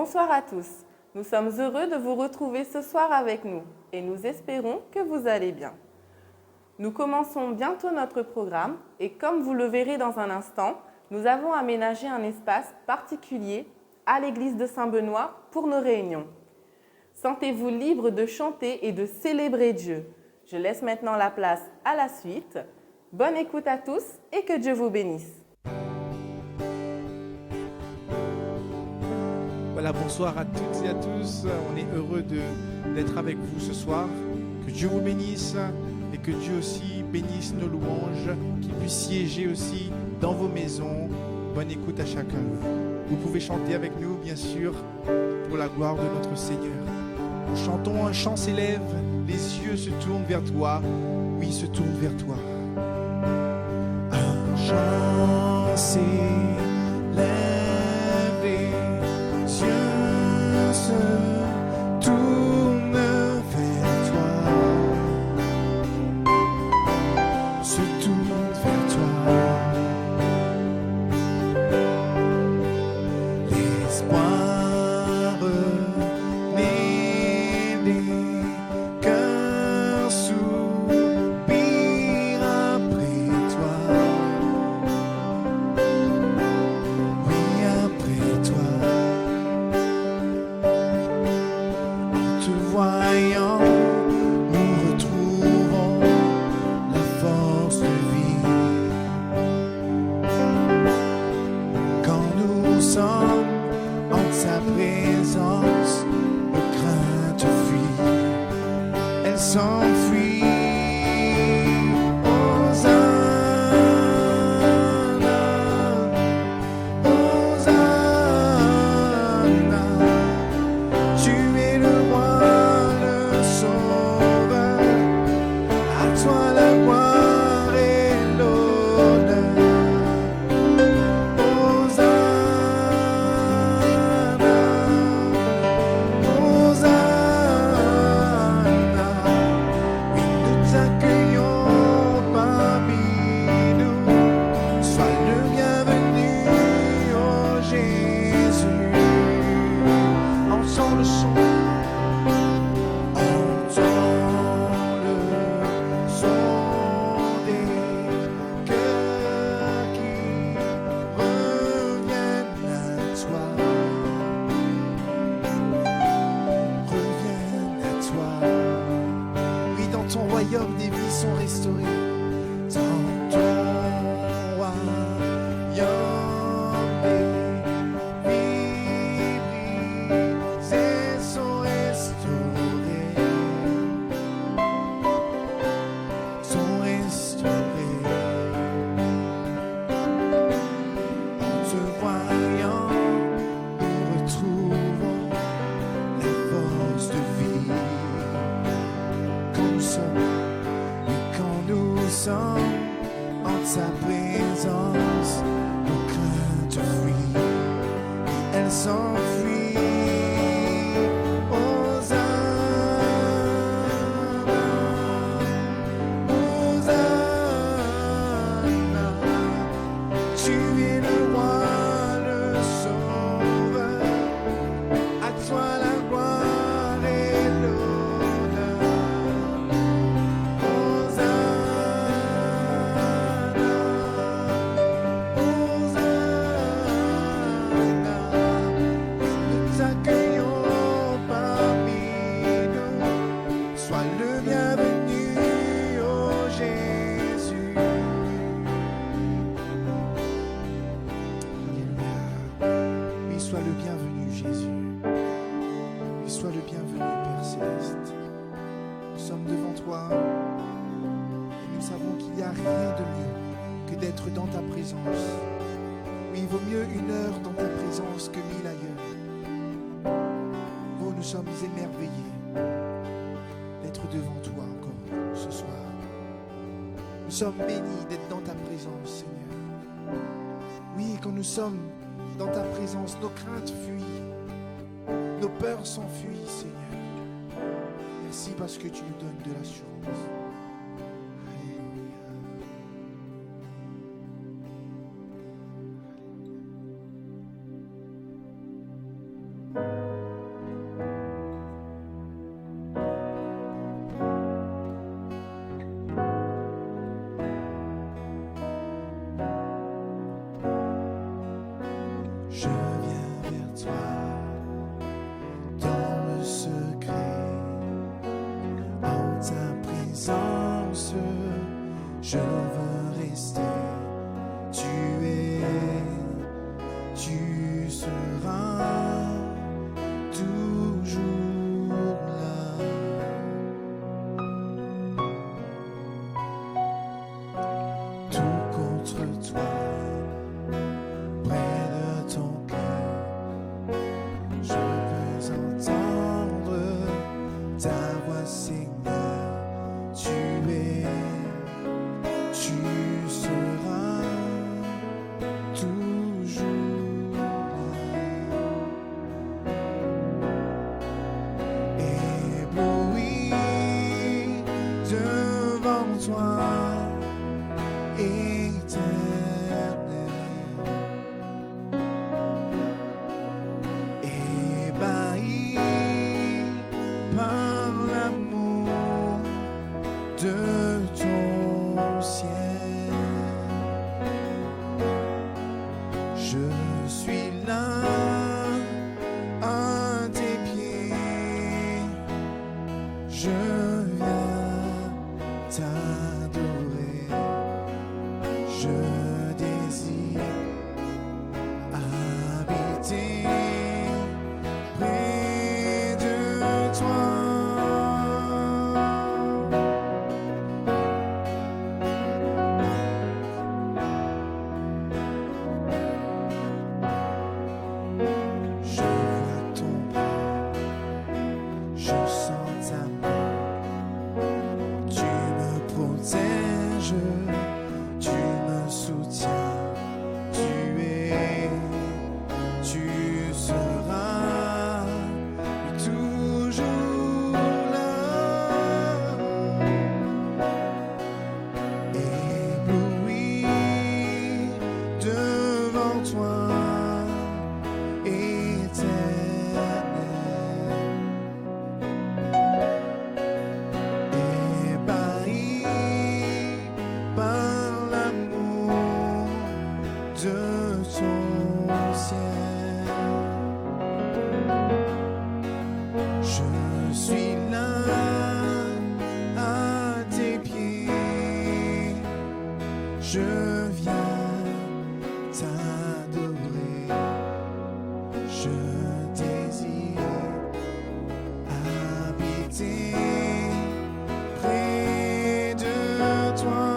Bonsoir à tous. Nous sommes heureux de vous retrouver ce soir avec nous et nous espérons que vous allez bien. Nous commençons bientôt notre programme et comme vous le verrez dans un instant, nous avons aménagé un espace particulier à l'église de Saint-Benoît pour nos réunions. Sentez-vous libre de chanter et de célébrer Dieu. Je laisse maintenant la place à la suite. Bonne écoute à tous et que Dieu vous bénisse. Voilà, bonsoir à toutes et à tous. On est heureux d'être avec vous ce soir. Que Dieu vous bénisse et que Dieu aussi bénisse nos louanges, qu'il puisse siéger aussi dans vos maisons. Bonne écoute à chacun. Vous pouvez chanter avec nous, bien sûr, pour la gloire de notre Seigneur. Nous chantons un chant s'élève, les yeux se tournent vers toi. Oui, se tournent vers toi. Un chant s'élève. Nous sommes bénis d'être dans ta présence, Seigneur. Oui, quand nous sommes dans ta présence, nos craintes fuient, nos peurs s'enfuient, Seigneur. Merci parce que tu nous donnes de l'assurance. Alléluia. présence, je veux rester. Tu seras toujours là. Tout contre toi, près de ton cœur, je veux entendre ta voix, Seigneur. Tu seras toujours là. Ébloui devant toi, éternel, ébahi par l'amour de ton ciel. Je suis là à tes pieds, je viens t'adorer, je désire habiter près de toi. Je suis là à tes pieds, je viens t'adorer, je désire habiter près de toi.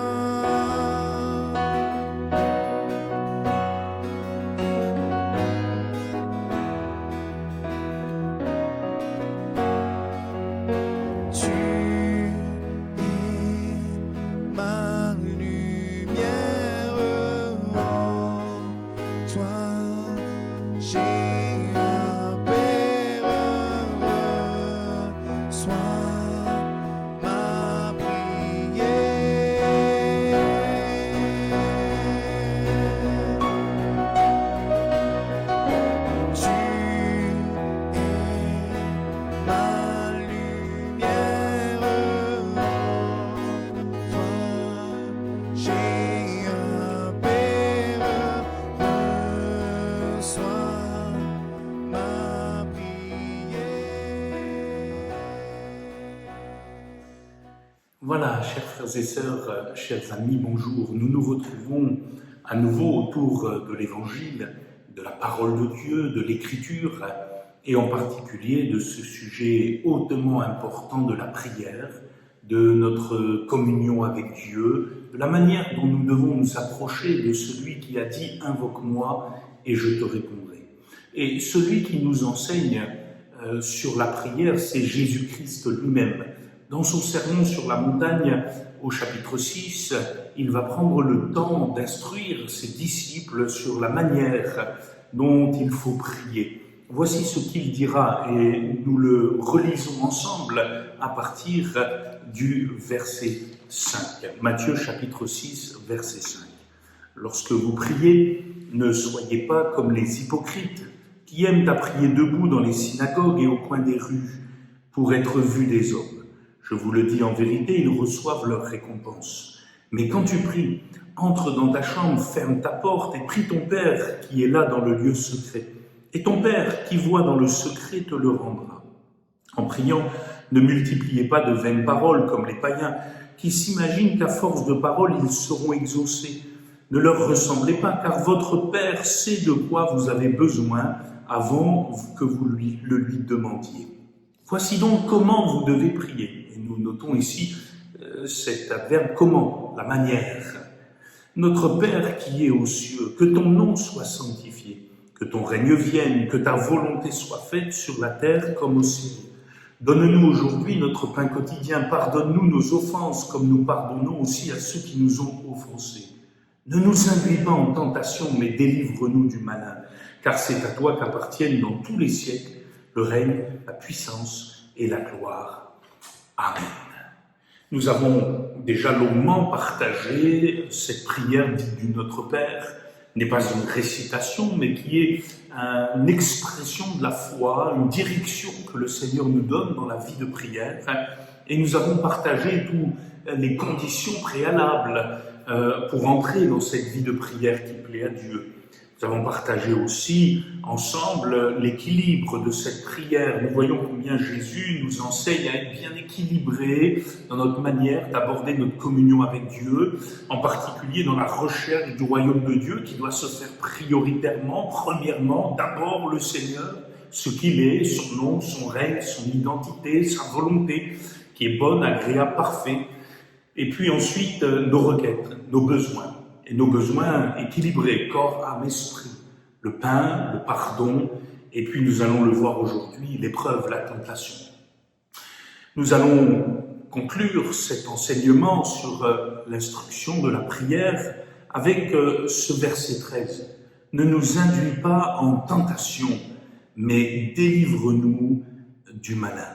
Voilà, chers frères et sœurs, chers amis, bonjour. Nous nous retrouvons à nouveau autour de l'Évangile, de la parole de Dieu, de l'Écriture, et en particulier de ce sujet hautement important de la prière, de notre communion avec Dieu, de la manière dont nous devons nous approcher de celui qui a dit « Invoque-moi et je te répondrai ». Et celui qui nous enseigne sur la prière, c'est Jésus-Christ lui-même. Dans son sermon sur la montagne, au chapitre 6, il va prendre le temps d'instruire ses disciples sur la manière dont il faut prier. Voici ce qu'il dira, et nous le relisons ensemble à partir du verset 5. Matthieu chapitre 6, verset 5. Lorsque vous priez, ne soyez pas comme les hypocrites, qui aiment à prier debout dans les synagogues et au coin des rues, pour être vus des hommes. Je vous le dis en vérité, ils reçoivent leur récompense. Mais quand tu pries, entre dans ta chambre, ferme ta porte et prie ton Père qui est là dans le lieu secret. Et ton Père qui voit dans le secret te le rendra. En priant, Ne multipliez pas de vaines paroles comme les païens, qui s'imaginent qu'à force de paroles, ils seront exaucés. Ne leur ressemblez pas, car votre Père sait de quoi vous avez besoin avant que vous le lui demandiez. Voici donc comment vous devez prier. Et nous notons ici cet verbe « comment », la manière. Notre Père qui est aux cieux, que ton nom soit sanctifié, que ton règne vienne, que ta volonté soit faite sur la terre comme au ciel. Donne-nous aujourd'hui notre pain quotidien, pardonne-nous nos offenses comme nous pardonnons aussi à ceux qui nous ont offensés. Ne nous induis pas en tentation, mais délivre-nous du malin, car c'est à toi qu'appartiennent dans tous les siècles le règne, la puissance et la gloire. Amen. Nous avons déjà longuement partagé cette prière dite du Notre Père, n'est pas une récitation, mais qui est une expression de la foi, une direction que le Seigneur nous donne dans la vie de prière. Et nous avons partagé toutes les conditions préalables pour entrer dans cette vie de prière qui plaît à Dieu. Nous avons partagé aussi ensemble l'équilibre de cette prière. Nous voyons combien Jésus nous enseigne à être bien équilibrés dans notre manière d'aborder notre communion avec Dieu, en particulier dans la recherche du royaume de Dieu qui doit se faire prioritairement, premièrement, d'abord le Seigneur, ce qu'il est, son nom, son règne, son identité, sa volonté, qui est bonne, agréable, parfaite, et puis ensuite nos requêtes, nos besoins. Et nos besoins équilibrés, corps, âme, esprit, le pain, le pardon, et puis nous allons le voir aujourd'hui, l'épreuve, la tentation. Nous allons conclure cet enseignement sur l'instruction de la prière avec ce verset 13. Ne nous induis pas en tentation, mais délivre-nous du malin.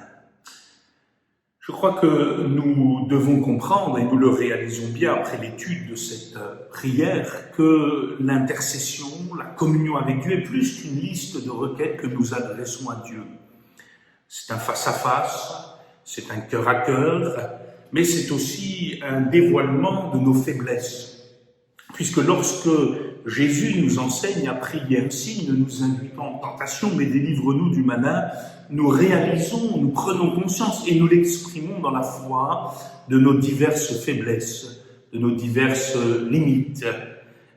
Je crois que nous devons comprendre, et nous le réalisons bien après l'étude de cette prière, que l'intercession, la communion avec Dieu est plus qu'une liste de requêtes que nous adressons à Dieu. C'est un face-à-face, c'est un cœur à cœur, mais c'est aussi un dévoilement de nos faiblesses. Puisque lorsque Jésus nous enseigne à prier ainsi, ne nous induis pas en tentation, mais délivre-nous du malin, nous réalisons, nous prenons conscience et nous l'exprimons dans la foi de nos diverses faiblesses, de nos diverses limites.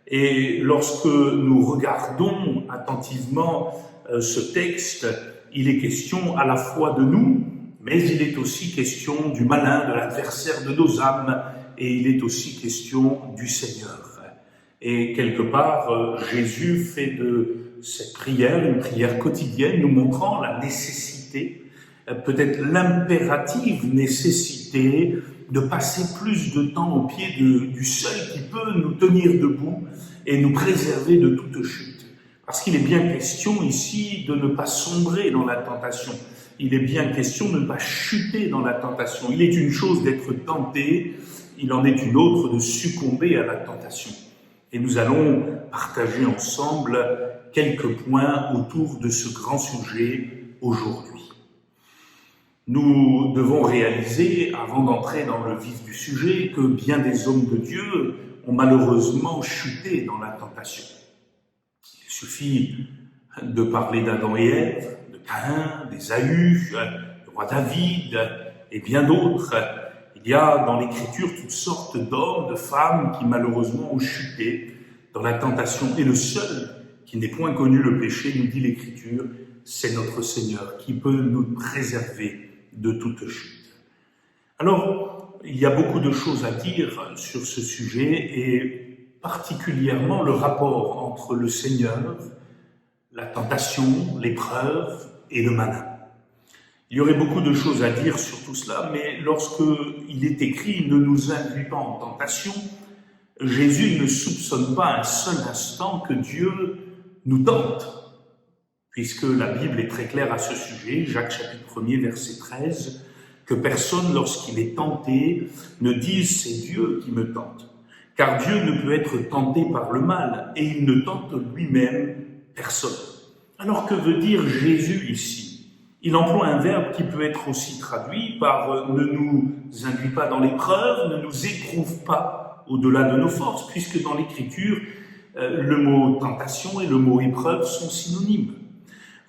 Et lorsque nous regardons attentivement ce texte, il est question à la fois de nous, mais il est aussi question du malin, de l'adversaire de nos âmes, et il est aussi question du Seigneur. Et quelque part, Jésus fait de cette prière une prière quotidienne, nous montrant la nécessité, peut-être l'impérative nécessité de passer plus de temps au pied du seul qui peut nous tenir debout et nous préserver de toute chute. Parce qu'il est bien question ici de ne pas sombrer dans la tentation. Il est bien question de ne pas chuter dans la tentation. Il est une chose d'être tenté, il en est une autre de succomber à la tentation. Et nous allons partager ensemble quelques points autour de ce grand sujet aujourd'hui. Nous devons réaliser, avant d'entrer dans le vif du sujet, que bien des hommes de Dieu ont malheureusement chuté dans la tentation. Il suffit de parler d'Adam et Ève, de Caïn, d'Ésaü, du roi David et bien d'autres. Il y a dans l'Écriture toutes sortes d'hommes, de femmes qui malheureusement ont chuté dans la tentation. Et le seul qui n'ait point connu le péché, nous dit l'Écriture, c'est notre Seigneur qui peut nous préserver de toute chute. Alors, il y a beaucoup de choses à dire sur ce sujet et particulièrement le rapport entre le Seigneur, la tentation, l'épreuve et le malin. Il y aurait beaucoup de choses à dire sur tout cela, mais lorsque il est écrit « Ne nous induis pas en tentation », Jésus ne soupçonne pas un seul instant que Dieu nous tente, puisque la Bible est très claire à ce sujet, Jacques chapitre 1er, verset 13, que personne, lorsqu'il est tenté, ne dise « c'est Dieu qui me tente », car Dieu ne peut être tenté par le mal, et il ne tente lui-même personne. Alors que veut dire Jésus ici ? Il emploie un verbe qui peut être aussi traduit par « ne nous induis pas dans l'épreuve, ne nous éprouve pas au-delà de nos forces », puisque dans l'Écriture, le mot tentation et le mot épreuve sont synonymes.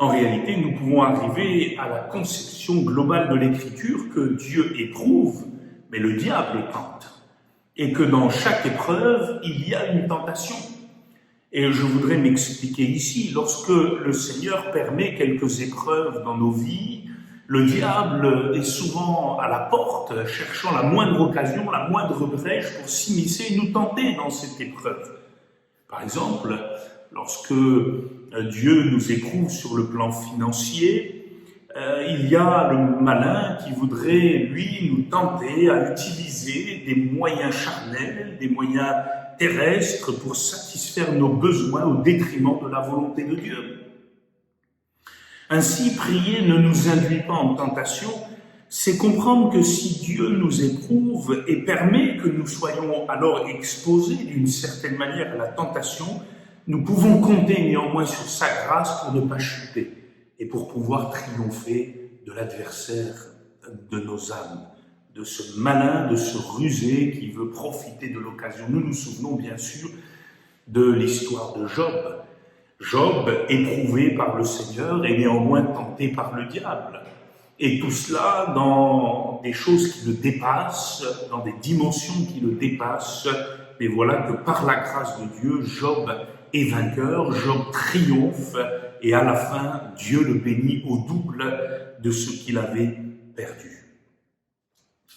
En réalité, nous pouvons arriver à la conception globale de l'Écriture que Dieu éprouve, mais le diable tente. Et que dans chaque épreuve, il y a une tentation. Et je voudrais m'expliquer ici. Lorsque le Seigneur permet quelques épreuves dans nos vies, le diable est souvent à la porte, cherchant la moindre occasion, la moindre brèche pour s'immiscer et nous tenter dans cette épreuve. Par exemple, lorsque Dieu nous éprouve sur le plan financier, il y a le malin qui voudrait, lui, nous tenter à utiliser des moyens charnels, des moyens terrestres pour satisfaire nos besoins au détriment de la volonté de Dieu. Ainsi, prier ne nous induit pas en tentation, c'est comprendre que si Dieu nous éprouve et permet que nous soyons alors exposés d'une certaine manière à la tentation, nous pouvons compter néanmoins sur sa grâce pour ne pas chuter et pour pouvoir triompher de l'adversaire de nos âmes, de ce malin, de ce rusé qui veut profiter de l'occasion. Nous nous souvenons bien sûr de l'histoire de Job. Job, éprouvé par le Seigneur et néanmoins tenté par le diable. Et tout cela dans des choses qui le dépassent, dans des dimensions qui le dépassent. Mais voilà que par la grâce de Dieu, Job est vainqueur, Job triomphe, et à la fin, Dieu le bénit au double de ce qu'il avait perdu.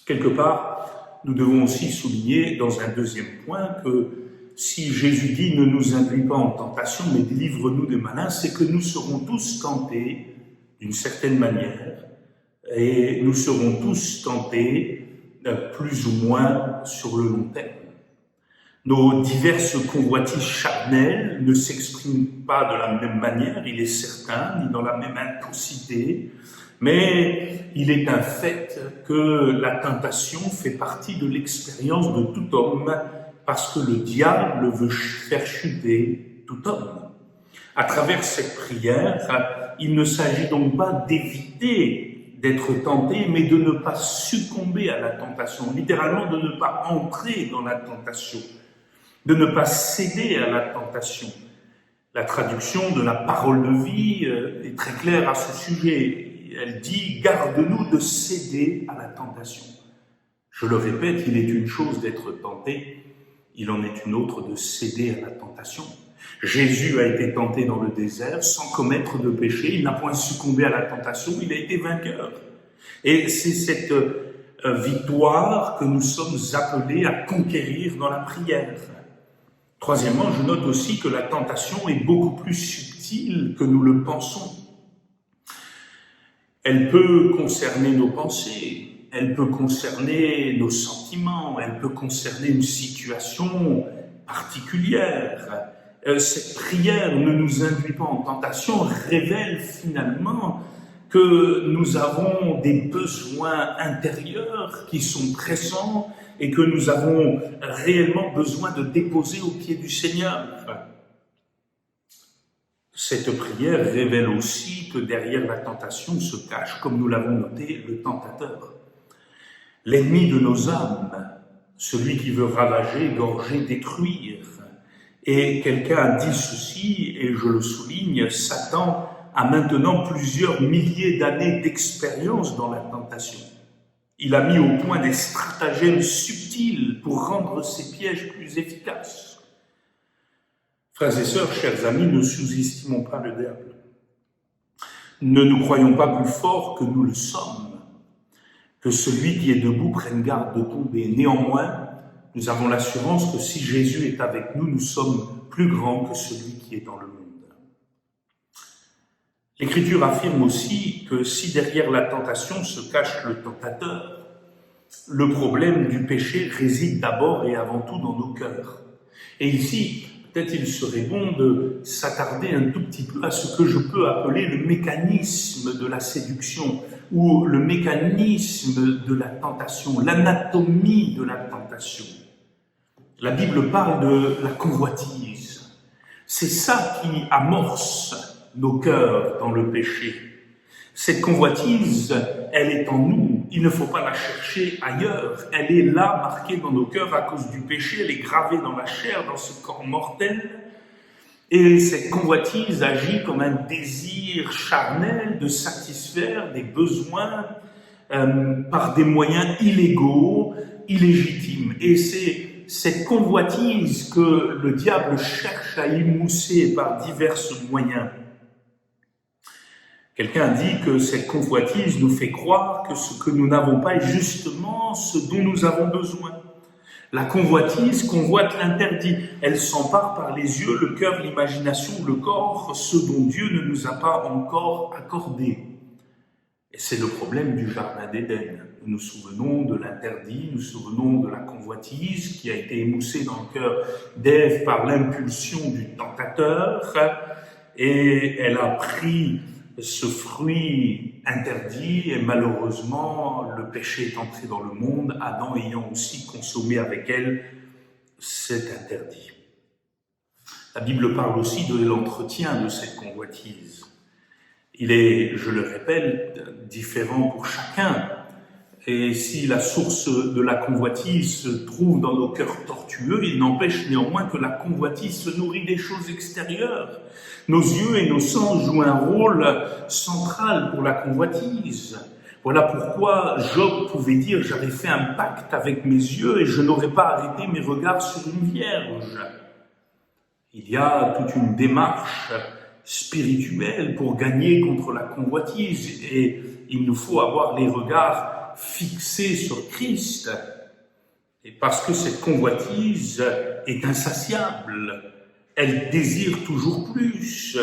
Quelque part, nous devons aussi souligner dans un deuxième point que si Jésus dit « ne nous induis pas en tentation, mais délivre-nous des malins », c'est que nous serons tous tentés d'une certaine manière, et nous serons tous tentés plus ou moins sur le long terme. Nos diverses convoitises charnelles ne s'expriment pas de la même manière, il est certain, ni dans la même intensité, mais il est un fait que la tentation fait partie de l'expérience de tout homme, parce que le diable veut faire chuter tout homme. À travers cette prière, il ne s'agit donc pas d'éviter d'être tenté, mais de ne pas succomber à la tentation, littéralement de ne pas entrer dans la tentation, de ne pas céder à la tentation. La traduction de la parole de vie est très claire à ce sujet. Elle dit « garde-nous de céder à la tentation ». Je le répète, il est une chose d'être tenté, il en est une autre de céder à la tentation. Jésus a été tenté dans le désert sans commettre de péché, il n'a point succombé à la tentation, il a été vainqueur. Et c'est cette victoire que nous sommes appelés à conquérir dans la prière. Troisièmement, je note aussi que la tentation est beaucoup plus subtile que nous le pensons. Elle peut concerner nos pensées, elle peut concerner nos sentiments, elle peut concerner une situation particulière. Cette prière ne nous induit pas en tentation, révèle finalement que nous avons des besoins intérieurs qui sont pressants et que nous avons réellement besoin de déposer aux pieds du Seigneur. Cette prière révèle aussi que derrière la tentation se cache, comme nous l'avons noté, le tentateur. L'ennemi de nos âmes, celui qui veut ravager, égorger, détruire. Et quelqu'un a dit ceci, et je le souligne, Satan a maintenant plusieurs milliers d'années d'expérience dans la tentation. Il a mis au point des stratagèmes subtils pour rendre ses pièges plus efficaces. Frères et sœurs, chers amis, ne sous-estimons pas le diable. Ne nous croyons pas plus forts que nous le sommes. Que celui qui est debout prenne garde de tomber. Néanmoins, nous avons l'assurance que si Jésus est avec nous, nous sommes plus grands que celui qui est dans le monde. L'Écriture affirme aussi que si derrière la tentation se cache le tentateur, le problème du péché réside d'abord et avant tout dans nos cœurs. Et ici, peut-être il serait bon de s'attarder un tout petit peu à ce que je peux appeler le mécanisme de la séduction ou le mécanisme de la tentation, l'anatomie de la tentation. La Bible parle de la convoitise. C'est ça qui amorce nos cœurs dans le péché. Cette convoitise, elle est en nous. Il ne faut pas la chercher ailleurs. Elle est là, marquée dans nos cœurs à cause du péché. Elle est gravée dans la chair, dans ce corps mortel. Et cette convoitise agit comme un désir charnel de satisfaire des besoins par des moyens illégaux, illégitimes. Et c'est cette convoitise que le diable cherche à émousser par divers moyens. Quelqu'un dit que cette convoitise nous fait croire que ce que nous n'avons pas est justement ce dont nous avons besoin. La convoitise convoite l'interdit. Elle s'empare par les yeux, le cœur, l'imagination, le corps, ce dont Dieu ne nous a pas encore accordé. Et c'est le problème du jardin d'Éden. Nous nous souvenons de l'interdit, nous nous souvenons de la convoitise qui a été émoussée dans le cœur d'Ève par l'impulsion du tentateur, et elle a pris ce fruit interdit, et malheureusement, le péché est entré dans le monde, Adam ayant aussi consommé avec elle cet interdit. La Bible parle aussi de l'entretien de cette convoitise. Il est, je le répète, différent pour chacun. Et si la source de la convoitise se trouve dans nos cœurs tortueux, il n'empêche néanmoins que la convoitise se nourrit des choses extérieures. Nos yeux et nos sens jouent un rôle central pour la convoitise. Voilà pourquoi Job pouvait dire « J'avais fait un pacte avec mes yeux et je n'aurais pas arrêté mes regards sur une vierge ». Il y a toute une démarche spirituelle pour gagner contre la convoitise, et il nous faut avoir les regards fixés sur Christ, et parce que cette convoitise est insatiable, elle désire toujours plus.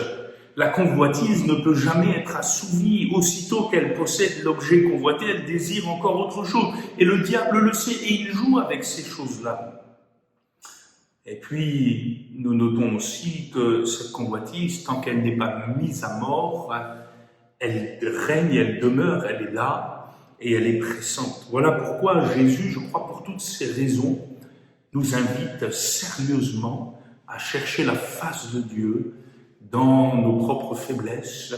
La convoitise ne peut jamais être assouvie. Aussitôt qu'elle possède l'objet convoité, elle désire encore autre chose, et le diable le sait et il joue avec ces choses-là. Et puis, nous notons aussi que cette convoitise, tant qu'elle n'est pas mise à mort, elle règne, elle demeure, elle est là, et elle est pressante. Voilà pourquoi Jésus, je crois pour toutes ces raisons, nous invite sérieusement à chercher la face de Dieu dans nos propres faiblesses,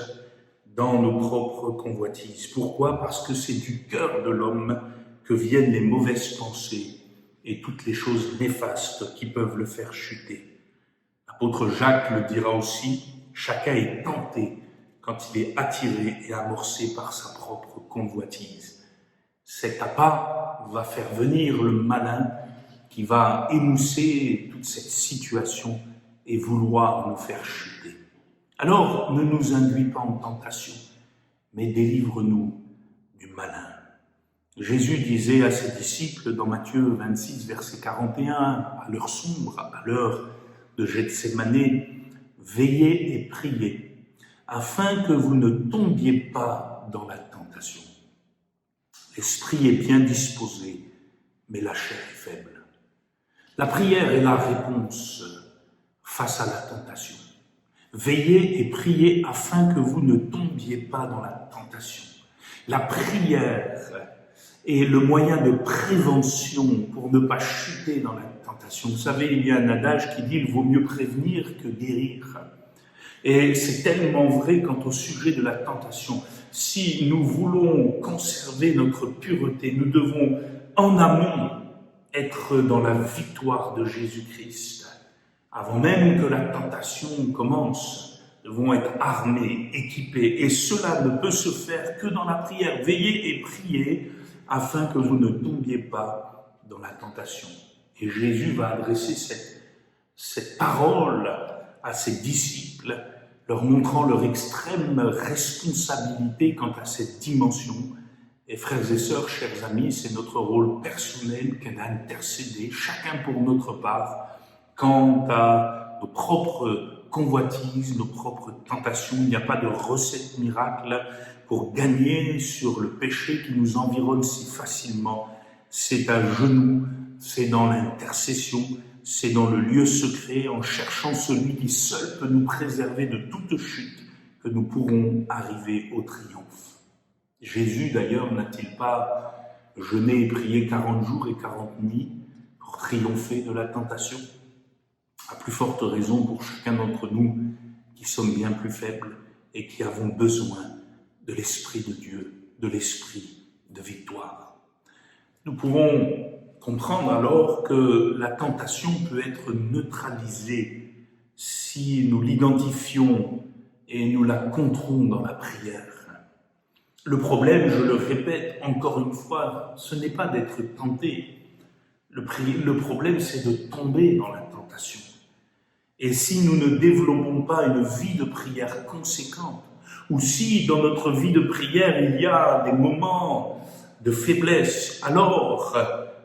dans nos propres convoitises. Pourquoi ? Parce que c'est du cœur de l'homme que viennent les mauvaises pensées et toutes les choses néfastes qui peuvent le faire chuter. L'apôtre Jacques le dira aussi, chacun est tenté quand il est attiré et amorcé par sa propre convoitise. Cet appât va faire venir le malin qui va émousser toute cette situation et vouloir nous faire chuter. Alors, ne nous induis pas en tentation, mais délivre-nous du malin. Jésus disait à ses disciples dans Matthieu 26, verset 41, à l'heure sombre, à l'heure de Gethsémane, « Veillez et priez, afin que vous ne tombiez pas dans la tentation. L'esprit est bien disposé, mais la chair est faible. » La prière est la réponse face à la tentation. Veillez et priez afin que vous ne tombiez pas dans la tentation. La prière est le moyen de prévention pour ne pas chuter dans la tentation. Vous savez, il y a un adage qui dit « il vaut mieux prévenir que guérir ». Et c'est tellement vrai quant au sujet de la tentation. Si nous voulons conserver notre pureté, nous devons en amont être dans la victoire de Jésus-Christ. Avant même que la tentation commence, nous devons être armés, équipés. Et cela ne peut se faire que dans la prière. Veillez et priez afin que vous ne tombiez pas dans la tentation. Et Jésus va adresser cette parole à ses disciples, leur montrant leur extrême responsabilité quant à cette dimension. Et frères et sœurs, chers amis, c'est notre rôle personnel qu'est d'intercéder, chacun pour notre part, quant à nos propres convoitises, nos propres tentations. Il n'y a pas de recette miracle pour gagner sur le péché qui nous environne si facilement. C'est à genoux, c'est dans l'intercession, c'est dans le lieu secret, en cherchant celui qui seul peut nous préserver de toute chute, que nous pourrons arriver au triomphe. Jésus, d'ailleurs, n'a-t-il pas jeûné et prié 40 jours et 40 nuits pour triompher de la tentation ? À plus forte raison pour chacun d'entre nous qui sommes bien plus faibles et qui avons besoin de l'Esprit de Dieu, de l'Esprit de victoire. Nous pourrons comprendre alors que la tentation peut être neutralisée si nous l'identifions et nous la compterons dans la prière. Le problème, je le répète encore une fois, ce n'est pas d'être tenté. Le problème, c'est de tomber dans la tentation. Et si nous ne développons pas une vie de prière conséquente, ou si dans notre vie de prière il y a des moments de faiblesse, alors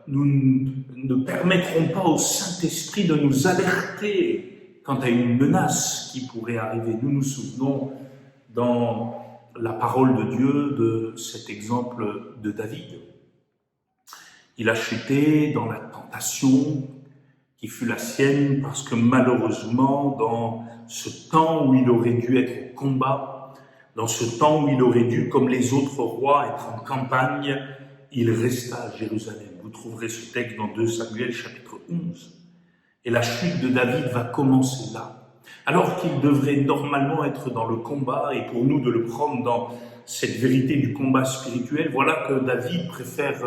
nous ne permettrons pas au Saint-Esprit de nous alerter quant à une menace qui pourrait arriver. Nous nous souvenons dans la parole de Dieu de cet exemple de David. Il a chuté dans la tentation qui fut la sienne parce que malheureusement, dans ce temps où il aurait dû être au combat, dans ce temps où il aurait dû, comme les autres rois, être en campagne, il resta à Jérusalem. Vous trouverez ce texte dans 2 Samuel chapitre 11. Et la chute de David va commencer là. Alors qu'il devrait normalement être dans le combat, et pour nous de le prendre dans cette vérité du combat spirituel, voilà que David préfère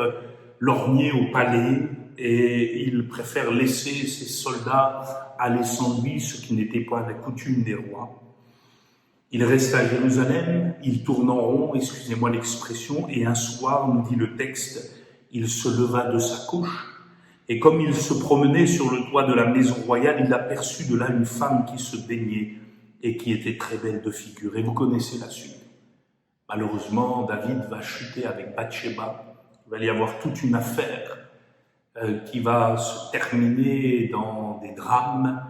lorgner au palais, et il préfère laisser ses soldats aller sans lui, ce qui n'était pas la coutume des rois. Il reste à Jérusalem, il tourne en rond, excusez-moi l'expression, et un soir, nous dit le texte, il se leva de sa couche, et comme il se promenait sur le toit de la maison royale, il aperçut de là une femme qui se baignait et qui était très belle de figure. Et vous connaissez la suite. Malheureusement, David va chuter avec Bathsheba, il va y avoir toute une affaire qui va se terminer dans des drames,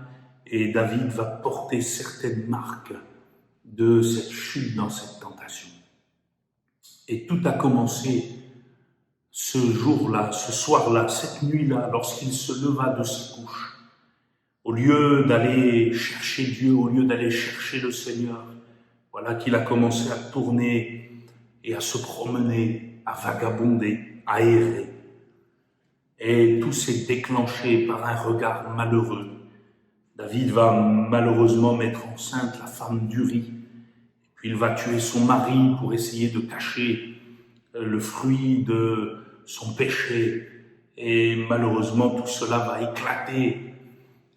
et David va porter certaines marques de cette chute dans cette tentation. Et tout a commencé ce jour-là, ce soir-là, cette nuit-là, lorsqu'il se leva de sa couche. Au lieu d'aller chercher Dieu, au lieu d'aller chercher le Seigneur, voilà qu'il a commencé à tourner et à se promener, à vagabonder, à errer. Et tout s'est déclenché par un regard malheureux. David va malheureusement mettre enceinte la femme d'Uri, puis il va tuer son mari pour essayer de cacher le fruit de son péché. Et malheureusement, tout cela va éclater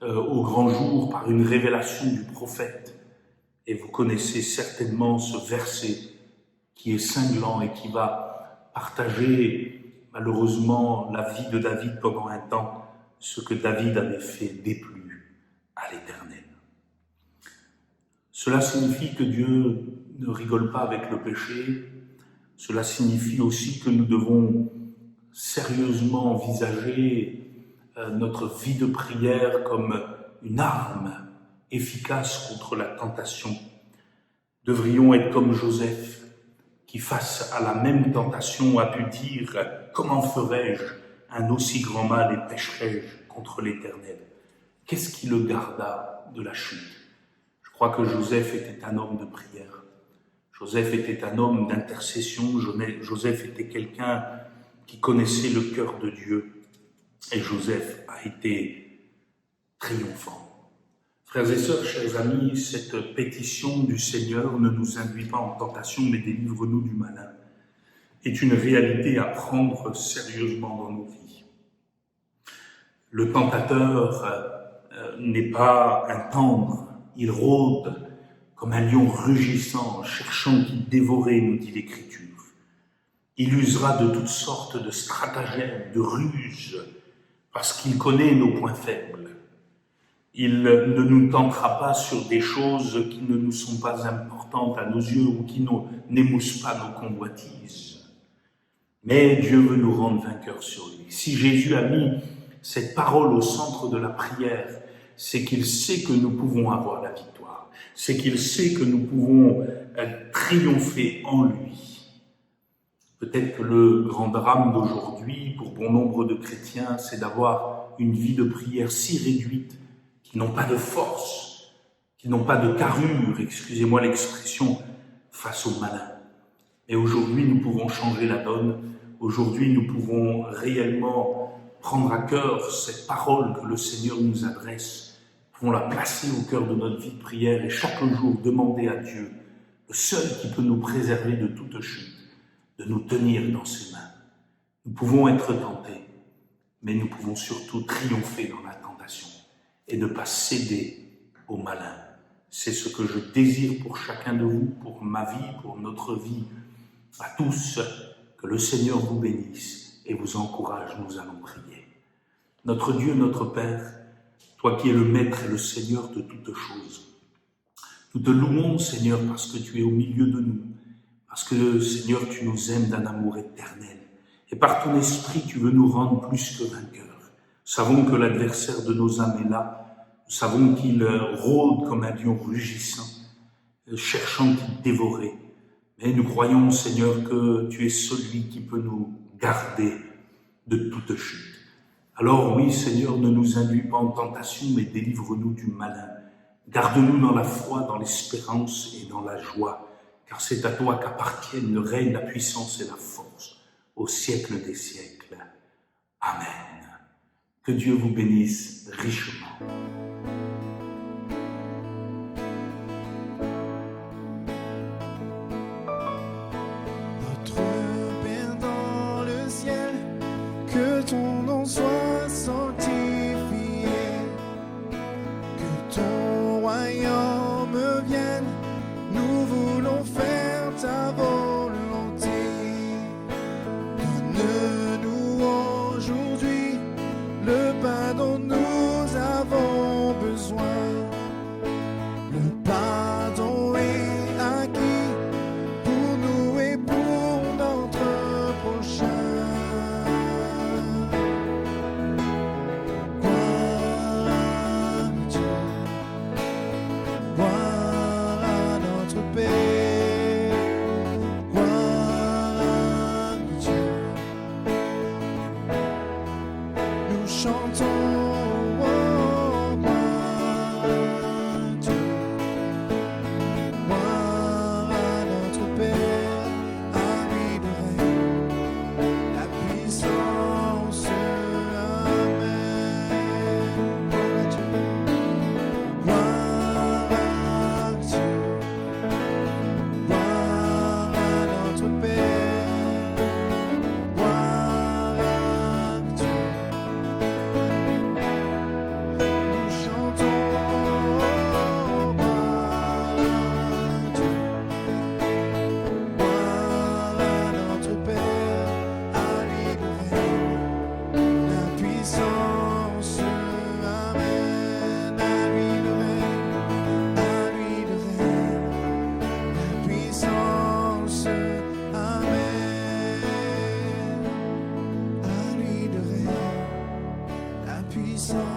au grand jour par une révélation du prophète. Et vous connaissez certainement ce verset qui est cinglant et qui va partager malheureusement la vie de David pendant un temps, ce que David avait fait déplu à l'Éternel. Cela signifie que Dieu ne rigole pas avec le péché. Cela signifie aussi que nous devons sérieusement envisager notre vie de prière comme une arme efficace contre la tentation. Devrions être comme Joseph, qui face à la même tentation a pu dire « Comment ferais-je un aussi grand mal et pécherais-je contre l'Éternel ?» Qu'est-ce qui le garda de la chute? Je crois que Joseph était un homme de prière. Joseph était un homme d'intercession. Joseph était quelqu'un qui connaissait le cœur de Dieu. Et Joseph a été triomphant. Frères et sœurs, chers amis, cette pétition du Seigneur ne nous induit pas en tentation, mais délivre-nous du malin, est une réalité à prendre sérieusement dans nos vies. Le tentateur n'est pas un tendre, il rôde comme un lion rugissant, cherchant qui dévorer, nous dit l'Écriture. Il usera de toutes sortes de stratagèmes, de ruses, parce qu'il connaît nos points faibles. Il ne nous tentera pas sur des choses qui ne nous sont pas importantes à nos yeux ou qui n'émoussent pas nos convoitises. Mais Dieu veut nous rendre vainqueurs sur lui. Si Jésus a mis cette parole au centre de la prière, c'est qu'il sait que nous pouvons avoir la victoire. C'est qu'il sait que nous pouvons triompher en lui. Peut-être que le grand drame d'aujourd'hui, pour bon nombre de chrétiens, c'est d'avoir une vie de prière si réduite, qui n'ont pas de force, qui n'ont pas de carrure, excusez-moi l'expression, face au malin. Et aujourd'hui, nous pouvons changer la donne. Aujourd'hui, nous pouvons réellement prendre à cœur cette parole que le Seigneur nous adresse. Nous pouvons la placer au cœur de notre vie de prière et chaque jour demander à Dieu, le seul qui peut nous préserver de toute chute, de nous tenir dans ses mains. Nous pouvons être tentés, mais nous pouvons surtout triompher dans la tentation et ne pas céder au malin. C'est ce que je désire pour chacun de vous, pour ma vie, pour notre vie. À tous, que le Seigneur vous bénisse et vous encourage. Nous allons prier. Notre Dieu, notre Père, toi qui es le Maître et le Seigneur de toutes choses, nous te louons, Seigneur, parce que tu es au milieu de nous, parce que, Seigneur, tu nous aimes d'un amour éternel. Et par ton esprit, tu veux nous rendre plus que vainqueurs. Nous savons que l'adversaire de nos âmes est là. Nous savons qu'il rôde comme un lion rugissant, cherchant qui dévorer. Mais nous croyons, Seigneur, que tu es celui qui peut nous garder de toute chute. Alors oui, Seigneur, ne nous induis pas en tentation, mais délivre-nous du malin. Garde-nous dans la foi, dans l'espérance et dans la joie, car c'est à toi qu'appartiennent le règne, la puissance et la force, au siècle des siècles. Amen. Que Dieu vous bénisse richement. Notre Père dans le ciel, que ton nom soit sanctifié, que ton royaume vienne, nous voulons faire ta volonté. Donne-nous aujourd'hui le pain dont nous avons besoin. Le pardon est acquis pour nous et pour notre prochain. Gloire à Dieu, gloire à notre Père, gloire à Dieu. Nous chantons. Puissance.